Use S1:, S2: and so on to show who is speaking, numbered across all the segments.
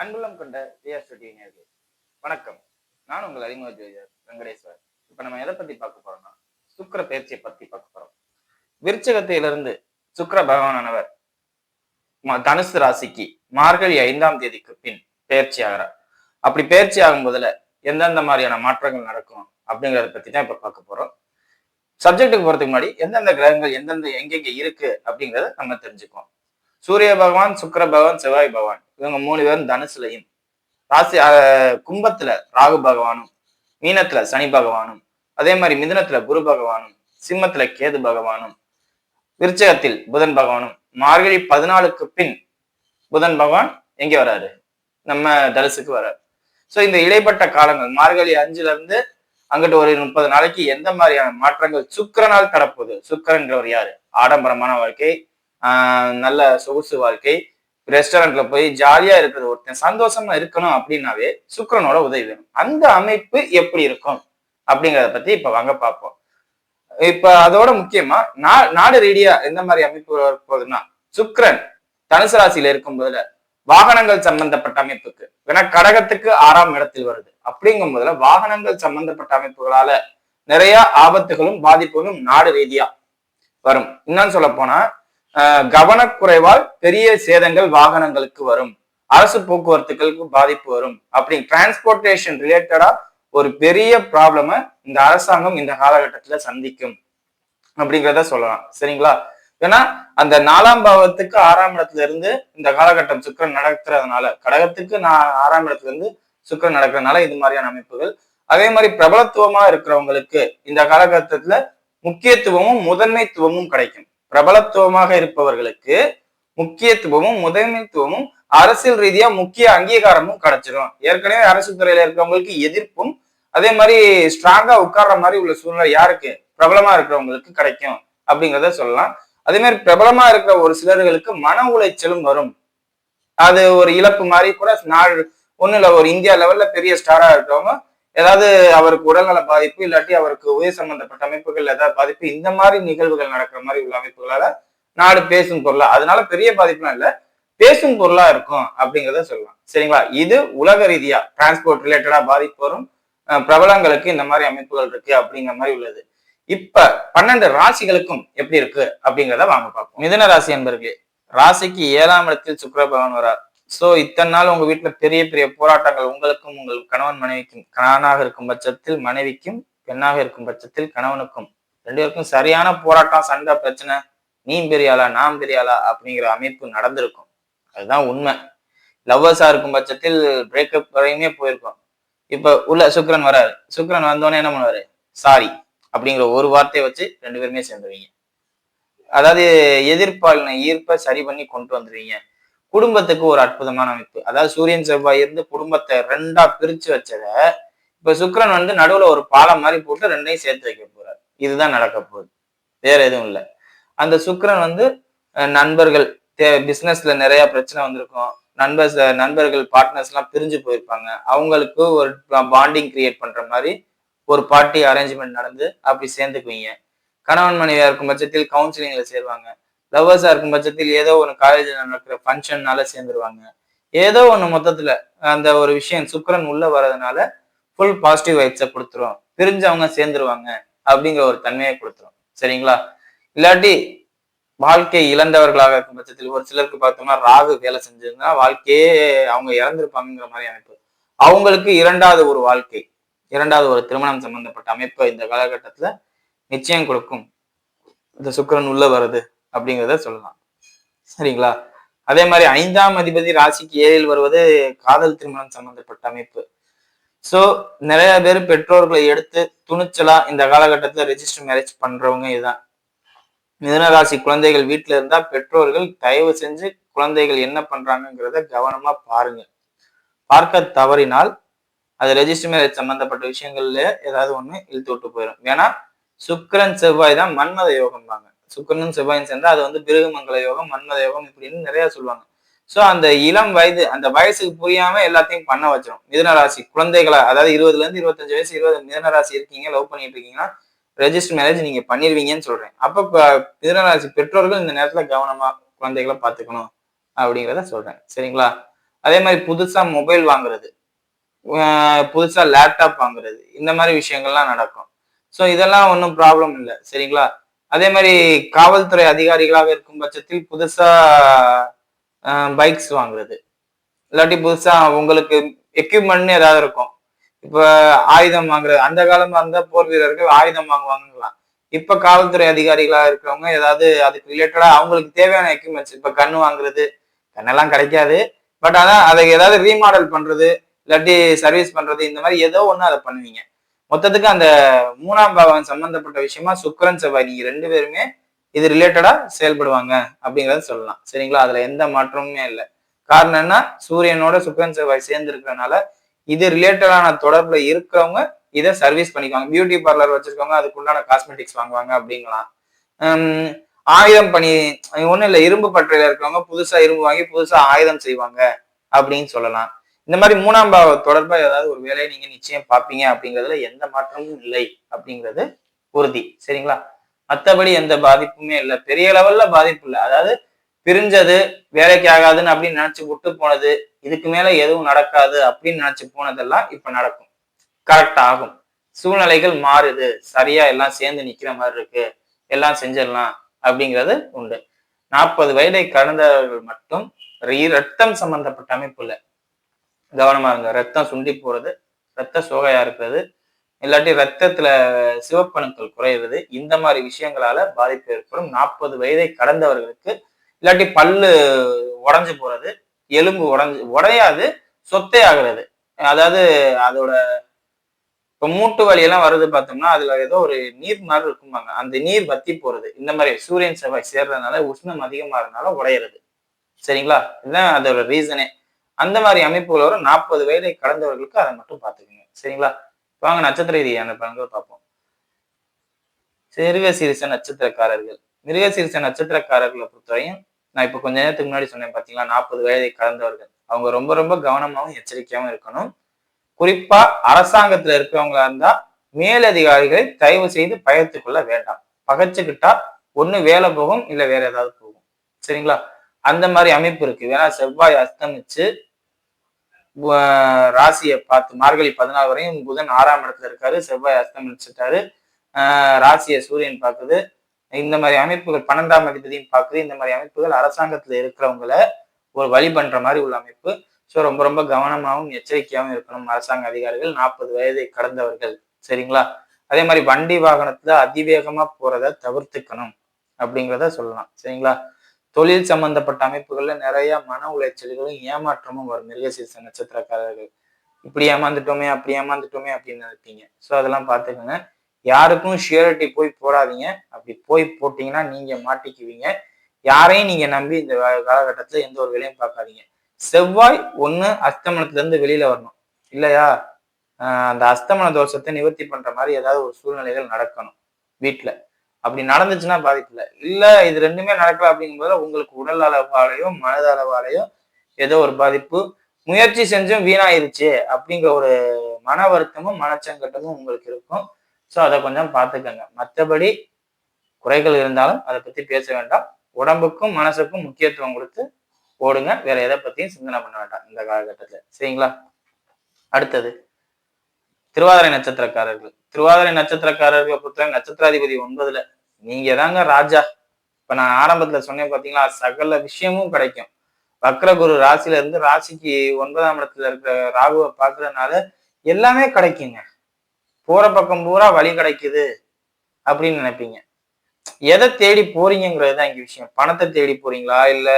S1: அன்புள்ளம் கொண்ட நேயர்களே வணக்கம். நான் உங்கள் அறிமுக ஜோதிடர் வெங்கடேஸ்வர். இப்ப நம்ம எதை பத்தி பார்க்க போறோம்னா சுக்கிர பயிற்சியை பத்தி பார்க்க போறோம். விருச்சிகத்திலிருந்து சுக்கிர பகவானவர் தனுசு ராசிக்கு மார்கழி 5ஆம் தேதிக்கு பின் பயிற்சி ஆகிறார். அப்படி பயிற்சி ஆகும் போதுல எந்தெந்த மாதிரியான மாற்றங்கள் நடக்கும் அப்படிங்கறத பத்தி தான் இப்ப பார்க்க போறோம். சப்ஜெக்டுக்கு போறதுக்கு முன்னாடி எந்தெந்த கிரகங்கள் எந்தெந்த எங்கெங்க இருக்கு அப்படிங்கறத நம்ம தெரிஞ்சுக்குவோம். சூரிய பகவான், சுக்கிர பகவான், செவ்வாய் பகவான் இவங்க 3 பேரும் தனுசுலையும், ராசி கும்பத்துல ராகு பகவானும், மீனத்துல சனி பகவானும், அதே மாதிரி மிதுனத்துல குரு பகவானும், சிம்மத்துல கேது பகவானும், விருச்சகத்தில் புதன் பகவானும். மார்கழி 14க்கு பின் புதன் பகவான் எங்க வராரு? நம்ம தனுசுக்கு வராரு. சோ இந்த இடைப்பட்ட காலங்கள் மார்கழி 5ல இருந்து அங்கிட்டு ஒரு 30 நாளைக்கு எந்த மாதிரியான மாற்றங்கள் சுக்கிரனால் தரப்போகுது? சுக்கிரன்றவர் யாரு? ஆடம்பரமான வாழ்க்கை, நல்ல சொகுசு வாழ்க்கை, ரெஸ்டாரண்ட்ல போய் ஜாலியா இருக்கிறது, ஒருத்தன் சந்தோஷமா இருக்கணும் அப்படின்னாவே சுக்கிரனோட உதவி வேணும். அந்த அமைப்பு எப்படி இருக்கும் அப்படிங்கிறத பத்தி இப்ப வாங்க பார்ப்போம். இப்ப அதோட முக்கியமா நாடு ரீதியா எந்த மாதிரி அமைப்பு போகுதுன்னா, சுக்கிரன் தனுசு ராசியில இருக்கும் போதுல வாகனங்கள் சம்பந்தப்பட்ட அமைப்புக்கு, ஏன்னா கடகத்துக்கு 6ஆம் இடத்தில் வருது. அப்படிங்கும் போதுல வாகனங்கள் சம்பந்தப்பட்ட அமைப்புகளால நிறைய ஆபத்துகளும் பாதிப்புகளும் நாடு ரீதியா வரும். இன்னும் சொல்ல போனா கவனக்குறைவால் பெரிய சேதங்கள் வாகனங்களுக்கு வரும், அரசு போக்குவரத்துகளுக்கு பாதிப்பு வரும். அப்படி டிரான்ஸ்போர்டேஷன் ரிலேட்டடா ஒரு பெரிய ப்ராப்ளம இந்த அரசாங்கம் இந்த காலகட்டத்துல சந்திக்கும் அப்படிங்கிறத சொல்லலாம். சரிங்களா? ஏன்னா அந்த 4ஆம் பாவத்துக்கு 6ஆம் இடத்துல இருந்து இந்த காலகட்டம் சுக்கிரன் நடக்கிறதுனால, கடகத்துக்கு 6ஆம் இடத்துல இருந்து சுக்கிரன் நடக்கிறதுனால இது மாதிரியான அமைப்புகள். அதே மாதிரி பிரபலத்துவமா இருக்கிறவங்களுக்கு இந்த காலகட்டத்துல முக்கியத்துவமும் முதன்மைத்துவமும் கிடைக்கும். பிரபலத்துவமாக இருப்பவர்களுக்கு முக்கியத்துவமும் முதன்மைத்துவமும் அரசியல் ரீதியா முக்கிய அங்கீகாரமும் கிடைச்சிடும். ஏற்கனவே அரசு துறையில இருக்கிறவங்களுக்கு எதிர்ப்பும் அதே மாதிரி ஸ்ட்ராங்கா உட்கார்ற மாதிரி உள்ள சூழ்நிலை யாருக்கு? பிரபலமா இருக்கிறவங்களுக்கு கிடைக்கும் அப்படிங்கிறத சொல்லலாம். அதே மாதிரி பிரபலமா இருக்கிற ஒரு சிலர்களுக்கு மன உளைச்சலும் வரும். அது ஒரு இழப்பு மாதிரி கூட. ஒண்ணு இல்ல, ஒரு இந்தியா லெவல்ல பெரிய ஸ்டாரா இருக்கிறவங்க ஏதாவது அவருக்கு உடல்நல பாதிப்பு இல்லாட்டி அவருக்கு உயிர் சம்பந்தப்பட்ட அமைப்புகள் ஏதாவது பாதிப்பு, இந்த மாதிரி நிகழ்வுகள் நடக்கிற மாதிரி உள்ள அமைப்புகளால நாடு பேசும் பொருளா, அதனால பெரிய பாதிப்புலாம் இல்ல, பேசும் பொருளா இருக்கும் அப்படிங்கிறத சொல்லலாம். சரிங்களா? இது உலக ரீதியா டிரான்ஸ்போர்ட் ரிலேட்டடா பாதிப்பு வரும். பிரபலங்களுக்கு இந்த மாதிரி அமைப்புகள் இருக்கு அப்படிங்கிற மாதிரி உள்ளது. இப்ப 12 ராசிகளுக்கும் எப்படி இருக்கு அப்படிங்கிறத வாங்க பார்ப்போம். மிதுன ராசி என்பர்களே, ராசிக்கு 7ஆம் இடத்தில் சுக்கிர பகவான் வரார். சோ இத்தனை நாள் உங்க வீட்டுல பெரிய பெரிய போராட்டங்கள் உங்களுக்கும் உங்கள் கணவன் மனைவிக்கும், கணவனாக இருக்கும் பட்சத்தில் மனைவிக்கும், பெண்ணாக இருக்கும் பட்சத்தில் கணவனுக்கும், 2 பேருக்கும் சரியான போராட்டம், சண்டை, பிரச்சனை, நீ பெரியாளா நான் பெரியாளா அப்படிங்கிற அமைப்பு நடந்திருக்கும். அதுதான் உண்மை. லவ்வர்ஸா இருக்கும் பட்சத்தில் பிரேக்கப் வரையுமே போயிருக்கும். இப்ப உள்ள சுக்கிரன் வராரு. சுக்கிரன் வந்தோடனே என்ன பண்ணுவாரு? சாரி அப்படிங்கிற ஒரு வார்த்தையை வச்சு 2 பேருமே சேர்ந்துருவீங்க. அதாவது எதிர்ப்பாளின ஈர்ப்பை சரி பண்ணி கொண்டு வந்துருவீங்க. குடும்பத்துக்கு ஒரு அற்புதமான அமைப்பு. அதாவது சூரியன் செவ்வாய் இருந்து குடும்பத்தை 2ஆ பிரிச்சு வச்சத இப்ப சுக்கிரன் வந்து நடுவுல ஒரு பாலம் மாதிரி போட்டு 2ஐயும் சேர்த்து வைக்க போறாரு. இதுதான் நடக்க போகுது, வேற எதுவும் இல்லை. அந்த சுக்கிரன் வந்து நண்பர்கள், பிசினஸ்ல நிறைய பிரச்சனை வந்திருக்கும். நண்பர்கள் பார்ட்னர்ஸ் எல்லாம் பிரிஞ்சு போயிருப்பாங்க. அவங்களுக்கு ஒரு பாண்டிங் கிரியேட் பண்ற மாதிரி ஒரு பார்ட்டி அரேஞ்ச்மெண்ட் நடந்து அப்படி சேர்ந்துக்குவீங்க. கணவன் மனைவியா இருக்கும் பட்சத்தில் கவுன்சிலிங்ல சேருவாங்க. லவ்வர்ஸா இருக்கும் பட்சத்தில் ஏதோ ஒன்று காலேஜ்ல நடக்கிற ஃபங்க்ஷன்னால சேர்ந்துருவாங்க. ஏதோ ஒண்ணு மொத்தத்துல அந்த ஒரு விஷயம் சுக்கிரன் உள்ள வர்றதுனால ஃபுல் பாசிட்டிவ் வைப்ஸை கொடுத்துரும். பிரிஞ்சவங்க சேர்ந்துருவாங்க அப்படிங்கிற ஒரு தன்மையை கொடுத்துரும். சரிங்களா? இல்லாட்டி வாழ்க்கை இழந்தவர்களாக இருக்கும் பட்சத்தில் ஒரு சிலருக்கு பார்த்தோம்னா ராகு வேலை செஞ்சிருந்தா வாழ்க்கையே அவங்க இறந்திருப்பாங்கிற மாதிரி அமைப்பு. அவங்களுக்கு 2வது ஒரு வாழ்க்கை, 2வது ஒரு திருமணம் சம்பந்தப்பட்ட அமைப்பை இந்த காலகட்டத்துல நிச்சயம் கொடுக்கும் இந்த சுக்கிரன் உள்ள வருது அப்படிங்கிறத சொல்லலாம். சரிங்களா? அதே மாதிரி 5ஆம் அதிபதி ராசிக்கு 7ல் வருவது காதல் திருமணம் சம்பந்தப்பட்ட அமைப்பு. சோ நிறைய பேர் பெற்றோர்களை எடுத்து துணிச்சலா இந்த காலகட்டத்துல ரெஜிஸ்டர் மேரேஜ் பண்றவங்க இதுதான். மிதுனராசி குழந்தைகள் வீட்டுல இருந்தா பெற்றோர்கள் தயவு செஞ்சு குழந்தைகள் என்ன பண்றாங்கிறத கவனமா பாருங்க. பார்க்க தவறினால் அது ரெஜிஸ்டர் மேரேஜ் சம்பந்தப்பட்ட விஷயங்கள்ல ஏதாவது ஒண்ணு இழுத்து விட்டு போயிடும். ஏன்னா சுக்கிரன் செவ்வாய் தான் மன்மத யோகம்பாங்க. சுக்கிரனும் செவ்வாயும் சேர்ந்தா அது வந்து பிருகுமங்கல யோகம், மன்மத யோகம் இப்படின்னு நிறைய சொல்லுவாங்க. சோ அந்த இளம் வயது, அந்த வயசுக்கு புரியாம எல்லாத்தையும் பண்ண வச்சிடும். மிதுனராசி குழந்தைகளை, அதாவது 20ல இருந்து 25 வயசு 20 மிதுனராசி இருக்கீங்க, லவ் பண்ணிட்டு இருக்கீங்கன்னா ரெஜிஸ்டர் மேரேஜ் நீங்க பண்ணிருவீங்கன்னு சொல்றேன். அப்ப மிதுனராசி பெற்றோர்கள் இந்த நேரத்துல கவனமா குழந்தைகளை பார்த்துக்கணும் அப்படிங்கிறத சொல்றேன். சரிங்களா? அதே மாதிரி புதுசா மொபைல் வாங்குறது, புதுசா லேப்டாப் வாங்குறது, இந்த மாதிரி விஷயங்கள்லாம் நடக்கும். ஸோ இதெல்லாம் ஒன்றும் ப்ராப்ளம் இல்லை, சரிங்களா? அதே மாதிரி காவல்துறை அதிகாரிகளாக இருக்கும் பட்சத்தில் புதுசா பைக்ஸ் வாங்குறது, இல்லாட்டி புதுசா உங்களுக்கு எக்யூப்மெண்ட்னு ஏதாவது இருக்கும். இப்ப ஆயுதம் வாங்குறது, அந்த காலமா இருந்தா போர் வீரர்கள் ஆயுதம் வாங்குவாங்கலாம். இப்ப காவல்துறை அதிகாரிகளா இருக்கிறவங்க ஏதாவது அதுக்கு ரிலேட்டடா அவங்களுக்கு தேவையான எக்யூப்மெண்ட்ஸ், இப்ப கண்ணு வாங்குறது, கண்ணெல்லாம் கிடைக்காது, பட் ஆனா அதை ஏதாவது ரீமாடல் பண்றது, இல்லாட்டி சர்வீஸ் பண்றது, இந்த மாதிரி ஏதோ ஒண்ணு அதை பண்ணுவீங்க. மொத்தத்துக்கு அந்த மூணாம் பாவம் சம்பந்தப்பட்ட விஷயமா சுக்கிரன் செவ்வாய் நீங்க ரெண்டு பேருமே இது ரிலேட்டடா செயல்படுவாங்க அப்படிங்கறத சொல்லலாம், சரிங்களா? அதுல எந்த மாற்றமுமே இல்லை. காரணம் என்ன, சூரியனோட சுக்கிரன் செவ்வாய் சேர்ந்து இருக்கிறதுனால இது ரிலேட்டடான தொடர்புல இருக்கிறவங்க இதை சர்வீஸ் பண்ணிக்குவாங்க. பியூட்டி பார்லர் வச்சிருக்கவங்க அதுக்குண்டான காஸ்மெட்டிக்ஸ் வாங்குவாங்க அப்படிங்கலாம். ஆயுதம் பணி ஒண்ணும் இல்லை, இரும்பு பற்றையில இருக்கிறவங்க புதுசா இரும்பு வாங்கி புதுசா ஆயுதம் செய்வாங்க அப்படின்னு சொல்லலாம். இந்த மாதிரி மூணாம் பாவ தொடர்பா ஏதாவது ஒரு வேலையை நீங்க நிச்சயம் பார்ப்பீங்க அப்படிங்கிறதுல எந்த மாற்றமும் இல்லை அப்படிங்கிறது உறுதி, சரிங்களா? மற்றபடி எந்த பாதிப்புமே இல்லை, பெரிய லெவல்ல பாதிப்பு இல்லை. அதாவது பிரிஞ்சது, வேலைக்கு ஆகாதுன்னு அப்படின்னு நினைச்சு விட்டு போனது, இதுக்கு மேல எதுவும் நடக்காது அப்படின்னு நினைச்சு போனதெல்லாம் இப்ப நடக்கும், கரெக்ட் ஆகும். சூழ்நிலைகள் மாறுது, சரியா எல்லாம் சேர்ந்து நிக்கிற மாதிரி இருக்கு, எல்லாம் செஞ்சிடலாம் அப்படிங்கிறது உண்டு. 40 வயதை கடந்தவர்கள் மட்டும் ரத்தம் சம்பந்தப்பட்ட அமைப்பு இல்லை, கவனமா இருங்க. ரத்தம் சுண்டி போறது, ரத்த சோகையா இருக்கிறது, இல்லாட்டி ரத்தத்துல சிவப்பணுக்கள் குறையிறது, இந்த மாதிரி விஷயங்களால பாதிப்பு ஏற்படும் 40 வயதை கடந்தவர்களுக்கு. இல்லாட்டி பல்லு உடஞ்சு போறது, எலும்பு உடையாது, சொத்தை ஆகுறது. அதாவது அதோட இப்ப மூட்டு வலி எல்லாம் வருது பார்த்தோம்னா அதுல ஏதோ ஒரு நீர் மாதிரி இருக்கும்பாங்க, அந்த நீர் வத்தி போறது. இந்த மாதிரி சூரியன் செவ்வாய் சேர்றதுனால உஷ்ணம் அதிகமா இருந்தாலும் உடையிறது, சரிங்களா? இதுதான் அதோட ரீசனே. அந்த மாதிரி அமைப்புகள் வரும் 40 வயதை கடந்தவர்களுக்கு, அதை மட்டும் பார்த்துக்கோங்க, சரிங்களா? வாங்க நட்சத்திர ரீதியான பலன்கள் பார்ப்போம். மிருகசீரிஷ நட்சத்திரக்காரர்கள், மிருகசீரிஷ நட்சத்திரக்காரர்களை பொறுத்தவரையும் நான் இப்ப கொஞ்ச நேரத்துக்கு முன்னாடி சொன்னேன் பாத்தீங்களா, 40 வயதை கடந்தவர்கள் அவங்க ரொம்ப ரொம்ப கவனமாவும் எச்சரிக்கையாவும் இருக்கணும். குறிப்பா அரசாங்கத்துல இருக்கிறவங்களா இருந்தா மேலதிகாரிகளை தயவு செய்து பகைத்துக் கொள்ள வேண்டாம். பகைச்சுக்கிட்டா ஒண்ணு வேலை போகும், இல்ல வேற ஏதாவது போகும், சரிங்களா? அந்த மாதிரி அமைப்பு இருக்கு. ஏன்னா செவ்வாய் அஸ்தமிச்சு ராசியை பார்த்து மார்கழி 14 வரையும் புதன் 6ஆம் இடத்துல இருக்காரு, செவ்வாய் அஸ்தமிச்சுட்டாரு, ராசியை சூரியன் பார்க்குது. இந்த மாதிரி அமைப்புகள் 12ஆம் அதிபதியும் பார்க்குது. இந்த மாதிரி அமைப்புகள் அரசாங்கத்துல இருக்கிறவங்கள ஒரு வழி பண்ற மாதிரி உள்ள அமைப்பு. ஸோ ரொம்ப ரொம்ப கவனமாகவும் எச்சரிக்கையாகவும் இருக்கணும் அரசாங்க அதிகாரிகள், 40 வயதை கடந்தவர்கள், சரிங்களா? அதே மாதிரி வண்டி வாகனத்துல அதிவேகமா போறத தவிர்த்துக்கணும் அப்படிங்கிறத சொல்லலாம், சரிங்களா? தொழில் சம்பந்தப்பட்ட அமைப்புகள்ல நிறைய மன உளைச்சல்களும் ஏமாற்றமும் வரும். மிருகசீரிஷ நட்சத்திரக்காரர்கள் இப்படி ஏமாந்துட்டோமே அப்படி ஏமாந்துட்டோமே அப்படின்னு நினைப்பீங்க. ஸோ அதெல்லாம் பார்த்துக்கோங்க. யாருக்கும் ஷியூரிட்டி போய் போடாதீங்க, அப்படி போய் போட்டீங்கன்னா நீங்க மாட்டிக்குவீங்க. யாரையும் நீங்க நம்பி இந்த காலகட்டத்துல எந்த ஒரு வேலையும் பார்க்காதீங்க. செவ்வாய் ஒண்ணு அஸ்தமனத்துல இருந்து வெளியில வரணும், இல்லையா அந்த அஸ்தமன தோஷத்தை நிவர்த்தி பண்ற மாதிரி ஏதாவது ஒரு சூழ்நிலைகள் நடக்கணும் வீட்டுல. அப்படி நடந்துச்சுன்னா பாதிப்பு இல்லை. இல்ல இது ரெண்டுமே நடக்கல அப்படிங்கும்போது உங்களுக்கு உடல் அளவாலேயோ மனதளவாலேயோ ஏதோ ஒரு பாதிப்பு, முயற்சி செஞ்சும் வீணாயிருச்சு அப்படிங்கிற ஒரு மன வருத்தமும் மனச்சங்கட்டமும் உங்களுக்கு இருக்கும். ஸோ அதை கொஞ்சம் பார்த்துக்கங்க. மற்றபடி குறைகள் இருந்தாலும் அதை பத்தி பேச வேண்டாம். உடம்புக்கும் மனசுக்கும் முக்கியத்துவம் கொடுத்து ஓடுங்க, வேற எதை பத்தியும் சிந்தனை பண்ண வேண்டாம் இந்த காலகட்டத்துல, சரிங்களா? அடுத்தது திருவாதிரை நட்சத்திரக்காரர்கள். திருவாதிரை நட்சத்திரக்காரர்களை பொறுத்தவரை நட்சத்திராதிபதி 9ல, நீங்க தாங்க ராஜா. இப்ப நான் ஆரம்பத்துல சொன்னேன் பாத்தீங்களா, சகல விஷயமும் கிடைக்கும். வக்ரகுரு ராசியில இருந்து ராசிக்கு 9ஆம் இடத்துல இருக்கிற ராகுவை பாக்குறதுனால எல்லாமே கிடைக்குங்க. போற பக்கம் பூரா வழி கிடைக்குது அப்படின்னு நினைப்பீங்க. எதை தேடி போறீங்கிறது தான் இங்க விஷயம். பணத்தை தேடி போறீங்களா, இல்ல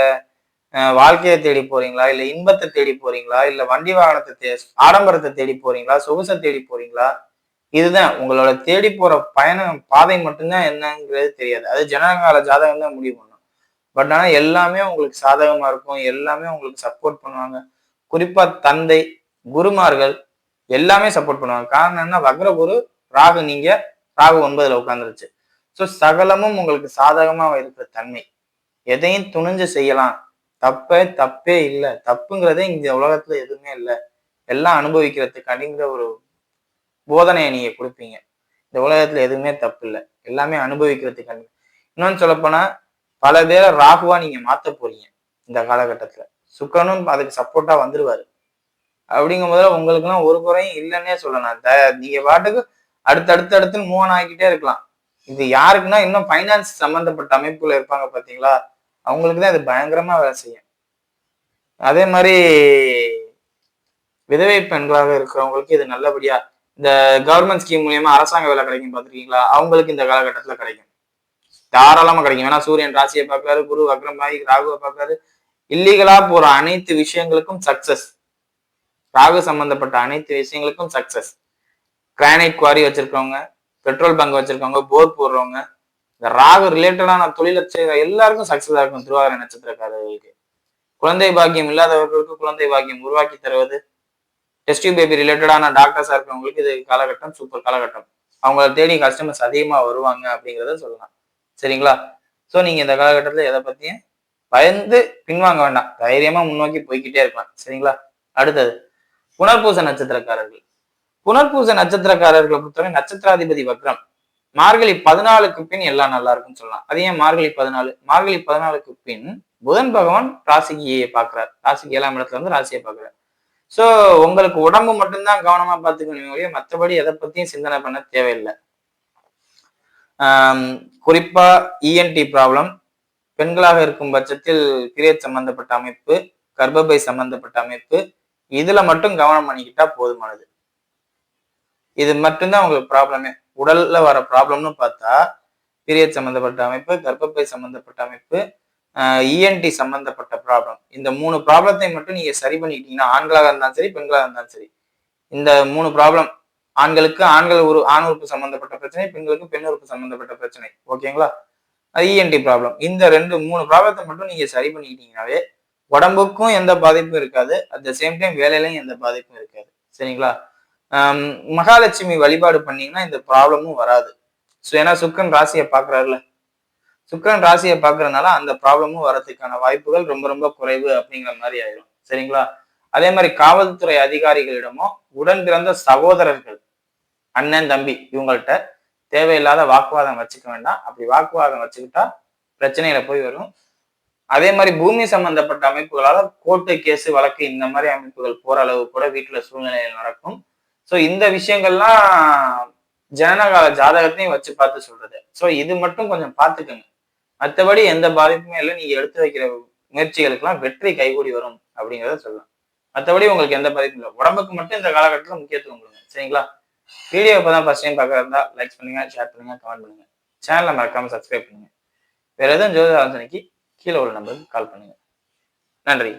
S1: வாழ்க்கையை தேடி போறீங்களா, இல்ல இன்பத்தை தேடி போறீங்களா, இல்ல வண்டி வாகனத்தை ஆடம்பரத்தை தேடி போறீங்களா, சொகுசை தேடி போறீங்களா? இதுதான் உங்களோட தேடி போற பயணம் பாதை மட்டும்தான் என்னங்கிறது தெரியாது. அது ஜனகால ஜாதகம் தான் முடிவு பண்ணும். பட் ஆனா எல்லாமே உங்களுக்கு சாதகமா இருக்கும், எல்லாமே உங்களுக்கு சப்போர்ட் பண்ணுவாங்க. குறிப்பா தந்தை, குருமார்கள் எல்லாமே சப்போர்ட் பண்ணுவாங்க. காரணம் என்ன, வக்ரகுரு ராகு, நீங்க ராகு 9ல உட்கார்ந்துருச்சு. ஸோ சகலமும் உங்களுக்கு சாதகமா இருக்கிற தன்மை, எதையும் துணிஞ்சு செய்யலாம். தப்பே இல்லை, தப்புங்கிறதே இந்த உலகத்துல எதுவுமே இல்லை, எல்லாம் அனுபவிக்கிறதுக்காண்டிங்கிற ஒரு போதனையை நீங்க கொடுப்பீங்க. இந்த உலகத்துல எதுவுமே தப்பு இல்லை, எல்லாமே அனுபவிக்கிறதுக்காண்டி. இன்னொன்னு சொல்லப்போனா பல பேரை ராகுவா நீங்க மாத்த போறீங்க இந்த காலகட்டத்துல. சுக்கிரனும் அதுக்கு சப்போர்ட்டா வந்துருவாரு. அப்படிங்கும் போது உங்களுக்குலாம் ஒரு குறையும் இல்லைன்னே சொல்லலாம். நீங்க பாட்டுக்கு அடுத்தடுத்து மூவ் ஆன் ஆகிக்கிட்டே இருக்கலாம். இது யாருக்குன்னா இன்னும் ஃபைனான்ஸ் சம்பந்தப்பட்ட அமைப்புல இருப்பாங்க பாத்தீங்களா, அவங்களுக்கு தான் இது பயங்கரமா வேலை செய்யும். அதே மாதிரி விதவை பெண்களாக இருக்கிறவங்களுக்கு இது நல்லபடியா இந்த கவர்மெண்ட் ஸ்கீம் மூலியமா அரசாங்க வேலை கிடைக்கும் பாத்துருக்கீங்களா, அவங்களுக்கு இந்த காலகட்டத்துல கிடைக்கும். தாராளமா கிடைக்கும். ஏன்னா சூரியன் ராசியை பார்க்கறாரு, குரு வக்ரமாகி ராகுவை பார்க்கறாரு. இல்லீகலா போற அனைத்து விஷயங்களுக்கும் சக்சஸ். ராகு சம்பந்தப்பட்ட அனைத்து விஷயங்களுக்கும் சக்சஸ். கிரானைட் குவாரி வச்சிருக்கவங்க, பெட்ரோல் பங்க் வச்சிருக்கவங்க, போர் போடுறவங்க, இந்த ராகு ரிலேட்டடான தொழிலை செய்ய எல்லாருக்கும் சக்சஸா இருக்கும். திருவாதிரை நட்சத்திரக்காரர்களுக்கு குழந்தை பாக்கியம் இல்லாதவர்களுக்கு குழந்தை பாக்கியம் உருவாக்கி தருவது, டெஸ்ட் பேபி ரிலேட்டடான டாக்டர்ஸா இருக்கவங்களுக்கு இது காலகட்டம் சூப்பர் காலகட்டம். அவங்கள தேடி கஸ்டமர்ஸ் அதிகமா வருவாங்க அப்படிங்கிறத சொல்லலாம். சரிங்களா? சோ நீங்க இந்த காலகட்டத்துல எதை பத்தியும் பயந்து பின்வாங்க வேண்டாம். தைரியமா முன்னோக்கி போய்கிட்டே இருக்கலாம். சரிங்களா? அடுத்தது புனர்பூச நட்சத்திரக்காரர்கள். புனர்பூச நட்சத்திரக்காரர்களை பொறுத்தவரை நட்சத்திராதிபதி வக்ரம். மார்கழி 14க்கு பின் எல்லாம் நல்லா இருக்குன்னு சொல்லலாம். அது ஏன் மார்கழி 14? மார்கழி 14க்கு பின் புதன் பகவான் ராசிக்கு பாக்குறார். ராசிக்கு 7ஆம் இடத்துல இருந்து ராசியை பாக்குறார். சோ உங்களுக்கு உடம்பு மட்டும்தான் கவனமா பாத்துக்கணுமே, மற்றபடி எதை பத்தியும் சிந்தனை பண்ண தேவையில்லை. குறிப்பா இஎன்டி ப்ராப்ளம், பெண்களாக இருக்கும் பட்சத்தில் பீரியட் சம்பந்தப்பட்ட அமைப்பு, கர்ப்பப்பை சம்பந்தப்பட்ட அமைப்பு, இதுல மட்டும் கவனம் பண்ணிக்கிட்டா போதுமானது. இது மட்டும்தான் உங்களுக்கு ப்ராப்ளமே. உடல்ல வர ப்ராப்ளம்னு பார்த்தா பீரியட் சம்பந்தப்பட்ட அமைப்பு, கர்ப்பப்பை சம்பந்தப்பட்ட அமைப்பு, இஎன்டி சம்பந்தப்பட்ட ப்ராப்ளம். இந்த 3 ப்ராப்ளத்தை மட்டும் நீங்க சரி பண்ணிக்கிட்டீங்கன்னா, ஆண்களாக இருந்தாலும் சரி, பெண்களாக இருந்தாலும் சரி, இந்த 3 ப்ராப்ளம், ஆண்களுக்கு ஆண் உறுப்பு சம்பந்தப்பட்ட பிரச்சனை, பெண்களுக்கு பெண் உறுப்பு சம்பந்தப்பட்ட பிரச்சனை, ஓகேங்களா? இஎன்டி ப்ராப்ளம், இந்த 3 ப்ராப்ளத்தை மட்டும் நீங்க சரி பண்ணிக்கிட்டீங்கன்னாவே உடம்புக்கும் எந்த பாதிப்பும் இருக்காது, அட் த சேம் டைம் வேலையிலையும் எந்த பாதிப்பும் இருக்காது. சரிங்களா? மகாலட்சுமி வழிபாடு பண்ணீங்கன்னா இந்த ப்ராப்ளமும் வராது. ஸோ ஏன்னா சுக்கிரன் ராசியை பாக்குறாருல, சுக்கிரன் ராசியை பாக்குறதுனால அந்த ப்ராப்ளமும் வரதுக்கான வாய்ப்புகள் ரொம்ப ரொம்ப குறைவு அப்படிங்கிற மாதிரி ஆயிடும். சரிங்களா? அதே மாதிரி காவல்துறை அதிகாரிகளிடமோ உடன் பிறந்த சகோதரர்கள், அண்ணன் தம்பி, இவங்கள்ட்ட தேவையில்லாத வாக்குவாதம் வச்சுக்க வேண்டாம். அப்படி வாக்குவாதம் வச்சுக்கிட்டா பிரச்சனையில போய் வரும். அதே மாதிரி பூமி சம்பந்தப்பட்ட அமைப்புகளால கோர்ட்டு கேஸ் வழக்கு இந்த மாதிரி அமைப்புகள் போற அளவு கூட வீட்டுல சூழ்நிலையில் நடக்கும். சோ இந்த விஷயங்கள்லாம் ஜனனகால ஜாதகத்தையும் வச்சு பார்த்து சொல்றது. சோ இது மட்டும் கொஞ்சம் பார்த்துக்கோங்க. மற்றபடி எந்த பாதிப்புமே இல்லை. நீங்க எடுத்து வைக்கிற முயற்சிகளுக்கெல்லாம் வெற்றி கைகூடி வரும் அப்படிங்கிறத சொல்லலாம். மற்றபடி உங்களுக்கு எந்த பாதிப்பும் இல்லை. உடம்புக்கு மட்டும் இந்த காலகட்டத்தில் முக்கியத்துவம் கொடுங்க. சரிங்களா? வீடியோ இப்பதான் ஃபர்ஸ்ட் டைம் பார்க்கறதா இருந்தா லைக் பண்ணுங்க, ஷேர் பண்ணுங்க, கமெண்ட் பண்ணுங்க. சேனலை மறக்காம சப்ஸ்கிரைப் பண்ணுங்க. வேற எதுவும் ஜோதிட ஆலோசனைக்கு கீழே உள்ள நம்பருக்கு கால் பண்ணுங்க. நன்றி.